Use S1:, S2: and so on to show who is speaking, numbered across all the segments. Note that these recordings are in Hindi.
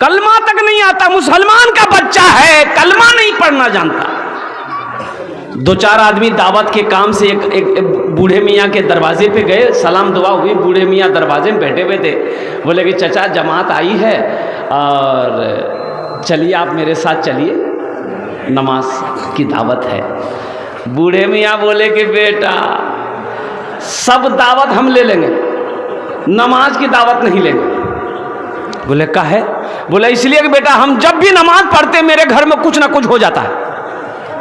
S1: कलमा तक नहीं आता, मुसलमान का बच्चा है, कलमा नहीं पढ़ना जानता। दो चार आदमी दावत के काम से एक बूढ़े मियाँ के दरवाजे पे गए, सलाम दुआ हुई, बूढ़े मियाँ दरवाजे में बैठे हुए थे। बोले कि चचा जमात आई है और चलिए आप मेरे साथ चलिए, नमाज की दावत है। बूढ़े मियाँ बोले कि बेटा सब दावत हम ले लेंगे, नमाज की दावत नहीं लेंगे। बोले का है? बोले इसलिए कि बेटा हम जब भी नमाज पढ़ते मेरे घर में कुछ ना कुछ हो जाता है,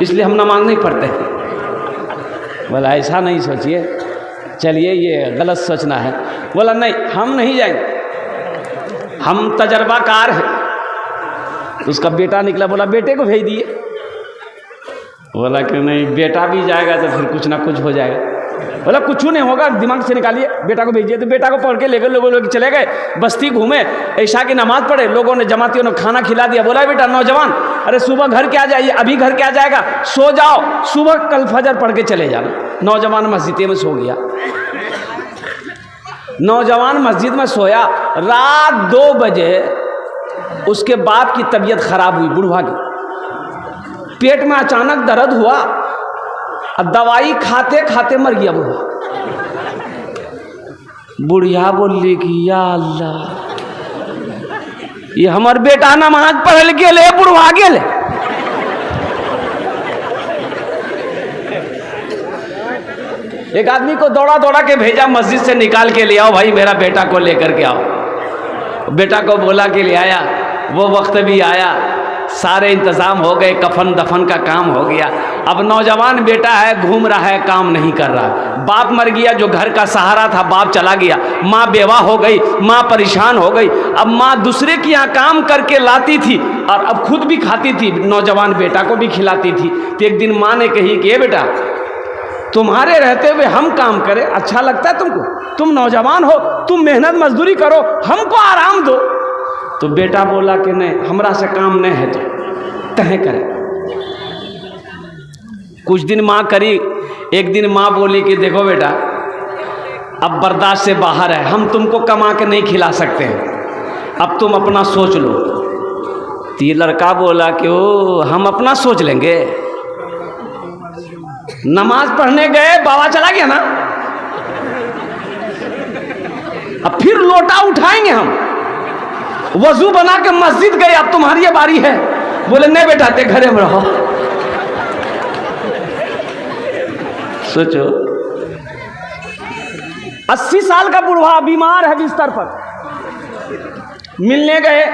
S1: इसलिए हम नमाज नहीं पढ़ते। बोला ऐसा नहीं सोचिए, चलिए ये गलत सोचना है। बोला नहीं हम नहीं जाएंगे, हम तजर्बाकार हैं। तो उसका बेटा निकला, बोला बेटे को भेज दिए। बोला कि नहीं बेटा भी जाएगा तो फिर कुछ ना कुछ हो जाएगा। बोला कुछ नहीं होगा, दिमाग से निकालिए, बेटा को भेजिए। तो बेटा को पढ़ के ले गए, लोग चले गए, बस्ती घूमे, ऐशा की नमाज पढ़े, लोगों ने जमातियों ने खाना खिला दिया। बोला बेटा नौजवान अरे सुबह घर क्या जाइए, अभी घर क्या जाएगा, सो जाओ, सुबह कल फजर पढ़ के चले जाना। नौजवान मस्जिद में सो गया। नौजवान मस्जिद में सोया, रात 2 बजे उसके बाप की तबीयत खराब हुई, बुढ़वा की, पेट में अचानक दर्द हुआ, दवाई खाते खाते मर गया बुढ़वा। बुढ़िया बोली कि या अल्लाह ये हमार बेटा नमाज पढ़ल गेले, बुढ़वा गेले। एक आदमी को दौड़ा दौड़ा के भेजा, मस्जिद से निकाल के ले आओ भाई, मेरा बेटा को लेकर के आओ। बेटा को बोला कि ले आया। वो वक्त भी आया, सारे इंतज़ाम हो गए, कफन दफन का काम हो गया। अब नौजवान बेटा है, घूम रहा है, काम नहीं कर रहा। बाप मर गया, जो घर का सहारा था, बाप चला गया। माँ बेवा हो गई, माँ परेशान हो गई। अब माँ दूसरे के यहाँ काम करके लाती थी और अब खुद भी खाती थी, नौजवान बेटा को भी खिलाती थी। तो एक दिन माँ ने कही कि बेटा तुम्हारे रहते हुए हम काम करें, अच्छा लगता है तुमको? तुम नौजवान हो, तुम मेहनत मजदूरी करो, हमको आराम दो। तो बेटा बोला कि नहीं हमरा से काम नहीं है, तो तहे करे। कुछ दिन माँ करी। एक दिन माँ बोली कि देखो बेटा अब बर्दाश्त से बाहर है, हम तुमको कमा के नहीं खिला सकते हैं, अब तुम अपना सोच लो। तो ये लड़का बोला कि ओ हम अपना सोच लेंगे। नमाज पढ़ने गए, बाबा चला गया ना, अब फिर लोटा उठाएंगे हम। वजू बना के मस्जिद गए, अब तुम्हारी ये बारी है। बोले नहीं बेटा ते घरे में रहो। सोचो 80 साल का बुढ़वा बीमार है बिस्तर पर, मिलने गए,